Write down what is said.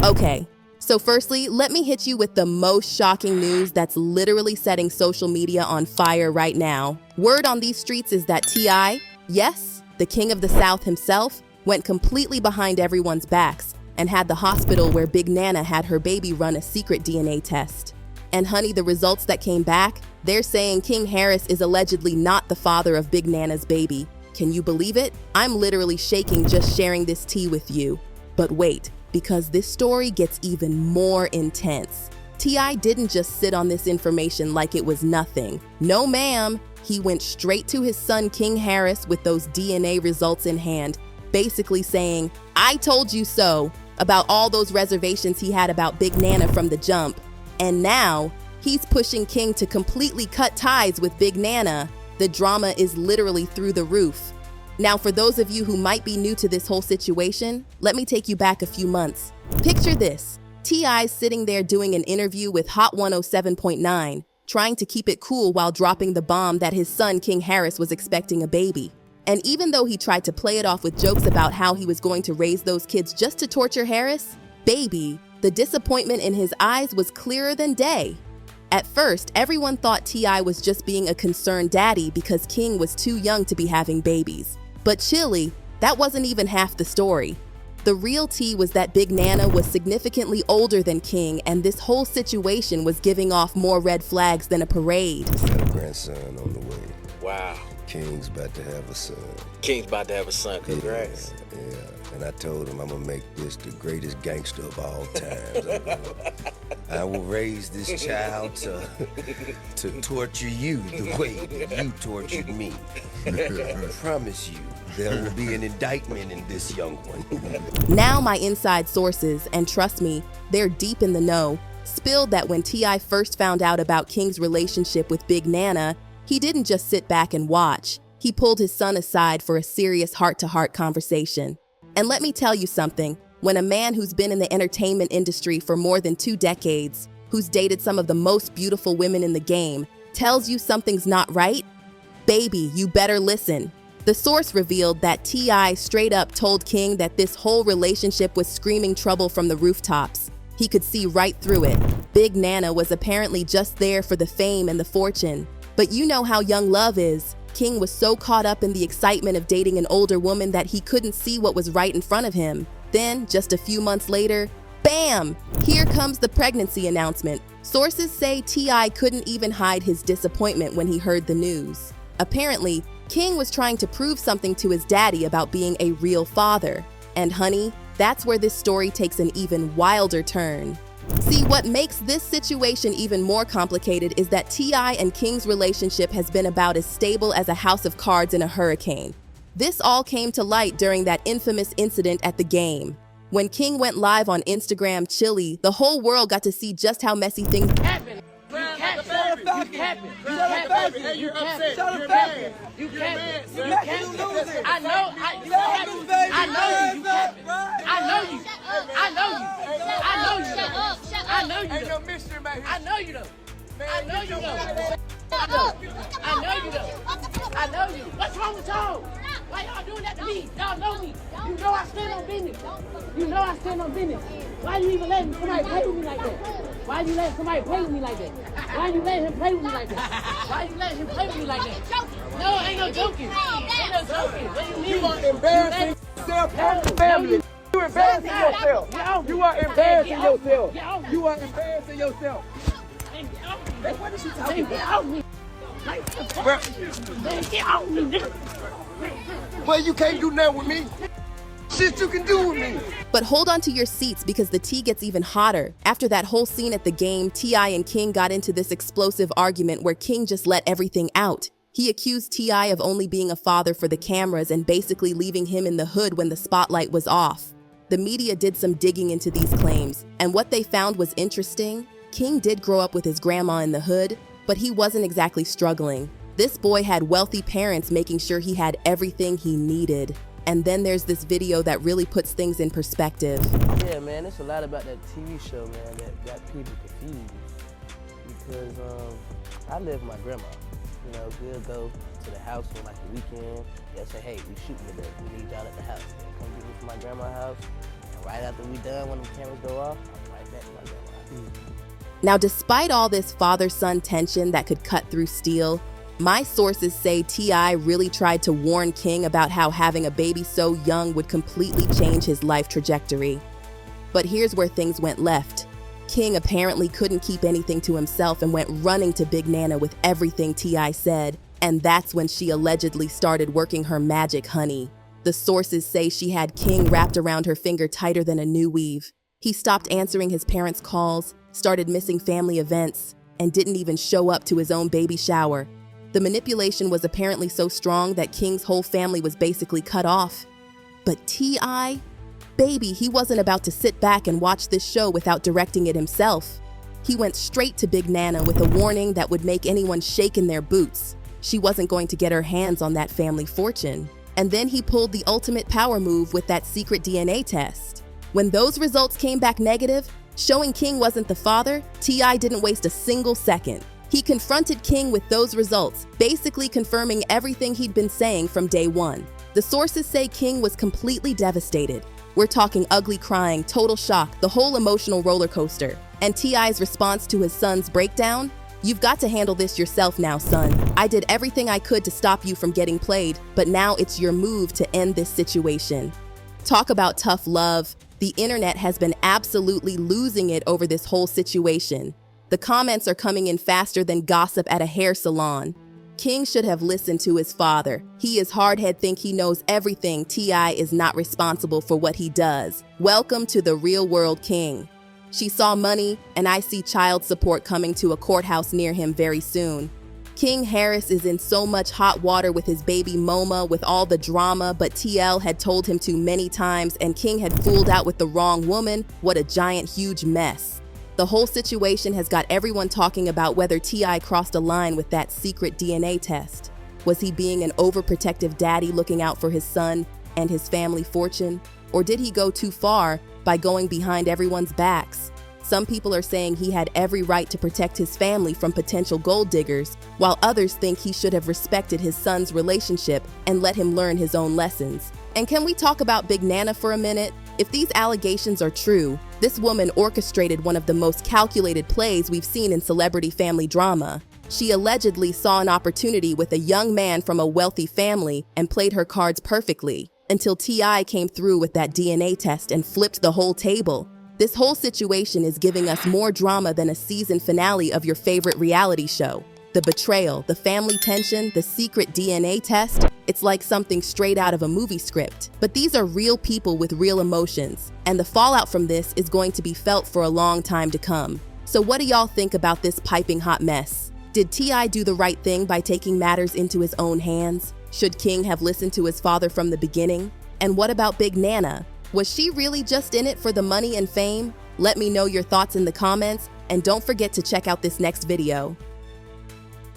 Okay, so firstly, let me hit you with the most shocking news that's literally setting social media on fire right now. Word on these streets is that T.I., yes, the king of the South himself, went completely behind everyone's backs and had the hospital where Big Nana had her baby run a secret DNA test. And honey, the results that came back, they're saying King Harris is allegedly not the father of Big Nana's baby. Can you believe it? I'm literally shaking just sharing this tea with you. But wait, because this story gets even more intense. T.I. didn't just sit on this information like it was nothing. No ma'am, he went straight to his son King Harris with those DNA results in hand, basically saying, "I told you so," about all those reservations he had about Big Nana from the jump. And now, he's pushing King to completely cut ties with Big Nana. The drama is literally through the roof. Now, for those of you who might be new to this whole situation, let me take you back a few months. Picture this. T.I.'s sitting there doing an interview with Hot 107.9, trying to keep it cool while dropping the bomb that his son King Harris was expecting a baby. And even though he tried to play it off with jokes about how he was going to raise those kids just to torture Harris, baby, the disappointment in his eyes was clearer than day. At first, everyone thought T.I. was just being a concerned daddy because King was too young to be having babies. But chilly, that wasn't even half the story. The real tea was that Big Nana was significantly older than King, and this whole situation was giving off more red flags than a parade. Got a grandson on the way. Wow. King's about to have a son. King's about to have a son. Congrats. Yeah. And I told him I'm gonna make this the greatest gangster of all time. I will raise this child to torture you the way that you tortured me. I promise you, there will be an indictment in this young one. Now my inside sources, and trust me, they're deep in the know, spilled that when T.I. first found out about King's relationship with Big Nana, he didn't just sit back and watch. He pulled his son aside for a serious heart-to-heart conversation. And let me tell you something, when a man who's been in the entertainment industry for more than 2 decades, who's dated some of the most beautiful women in the game, tells you something's not right, baby, you better listen. The source revealed that T.I. straight up told King that this whole relationship was screaming trouble from the rooftops. He could see right through it. Big Nana was apparently just there for the fame and the fortune. But you know how young love is. King was so caught up in the excitement of dating an older woman that he couldn't see what was right in front of him. Then, just a few months later, bam! Here comes the pregnancy announcement. Sources say T.I. couldn't even hide his disappointment when he heard the news. Apparently, King was trying to prove something to his daddy about being a real father. And honey, that's where this story takes an even wilder turn. See, what makes this situation even more complicated is that T.I. and King's relationship has been about as stable as a house of cards in a hurricane. This all came to light during that infamous incident at the game. When King went live on Instagram Chili, the whole world got to see just how messy things Capping. You capping. Hey, you're upset. You're mad. You capping. You're You mad. capping. I know. I know you. You capping. I know you. I know you. I know you. I know you. Ain't no mystery, man. I know you though. I know you though. Shut up. I know you though. I know you. What's wrong with y'all? Why y'all doing that to me? Y'all know me. You know I stand on business. You know I stand on business. Why you even letting somebody play with me like that? Why you letting somebody play with me like that? Why you letting him play with me like that? Why you letting him play with me like that? No, ain't no joking. Ain't no joking. What do you mean? You are embarrassing yourself and your family. You are embarrassing yourself. You are embarrassing yourself. You are embarrassing yourself. Hey, what is she talking Get about? off me. Bruh, Get off me, nigga. well, you can't do nothing with me. Shit you can do with me. But hold on to your seats because the tea gets even hotter. After that whole scene at the game, T.I. and King got into this explosive argument where King just let everything out. He accused T.I. of only being a father for the cameras and basically leaving him in the hood when the spotlight was off. The media did some digging into these claims, and what they found was interesting. King did grow up with his grandma in the hood, but he wasn't exactly struggling. This boy had wealthy parents making sure he had everything he needed. And then there's this video that really puts things in perspective. Yeah, man, it's a lot about that TV show, man, that got people confused. Because I live with my grandma. You know, we'll go to the house on like the weekend. They'll say, hey, we shooting today. We need y'all at the house. They'll come get me from my grandma's house. And right after we done, when the cameras go off, I'm right back to my grandma. Now, despite all this father-son tension that could cut through steel, my sources say T.I. really tried to warn King about how having a baby so young would completely change his life trajectory. But here's where things went left. King apparently couldn't keep anything to himself and went running to Big Nana with everything T.I. said, and that's when she allegedly started working her magic honey. The sources say she had King wrapped around her finger tighter than a new weave. He stopped answering his parents' calls, started missing family events, and didn't even show up to his own baby shower. The manipulation was apparently so strong that King's whole family was basically cut off. But T.I.? Baby, he wasn't about to sit back and watch this show without directing it himself. He went straight to Big Nana with a warning that would make anyone shake in their boots. She wasn't going to get her hands on that family fortune. And then he pulled the ultimate power move with that secret DNA test. When those results came back negative, showing King wasn't the father, T.I. didn't waste a single second. He confronted King with those results, basically confirming everything he'd been saying from day one. The sources say King was completely devastated. We're talking ugly crying, total shock, the whole emotional roller coaster. And T.I.'s response to his son's breakdown? "You've got to handle this yourself now, son. I did everything I could to stop you from getting played, but now it's your move to end this situation." Talk about tough love. The internet has been absolutely losing it over this whole situation. The comments are coming in faster than gossip at a hair salon. King should have listened to his father. He is hardhead think he knows everything. T.I. is not responsible for what he does. Welcome to the real world, King. She saw money, and I see child support coming to a courthouse near him very soon. King Harris is in so much hot water with his baby Moma with all the drama, but TL had told him to many times, and King had fooled out with the wrong woman. What a giant, huge mess. The whole situation has got everyone talking about whether T.I. crossed a line with that secret DNA test. Was he being an overprotective daddy looking out for his son and his family fortune? Or did he go too far by going behind everyone's backs? Some people are saying he had every right to protect his family from potential gold diggers, while others think he should have respected his son's relationship and let him learn his own lessons. And can we talk about Big Nana for a minute? If these allegations are true, this woman orchestrated one of the most calculated plays we've seen in celebrity family drama. She allegedly saw an opportunity with a young man from a wealthy family and played her cards perfectly, until T.I. came through with that DNA test and flipped the whole table. This whole situation is giving us more drama than a season finale of your favorite reality show. The betrayal, the family tension, the secret DNA test, it's like something straight out of a movie script. But these are real people with real emotions, and the fallout from this is going to be felt for a long time to come. So what do y'all think about this piping hot mess? Did T.I. do the right thing by taking matters into his own hands? Should King have listened to his father from the beginning? And what about Big Nana? Was she really just in it for the money and fame? Let me know your thoughts in the comments, and don't forget to check out this next video.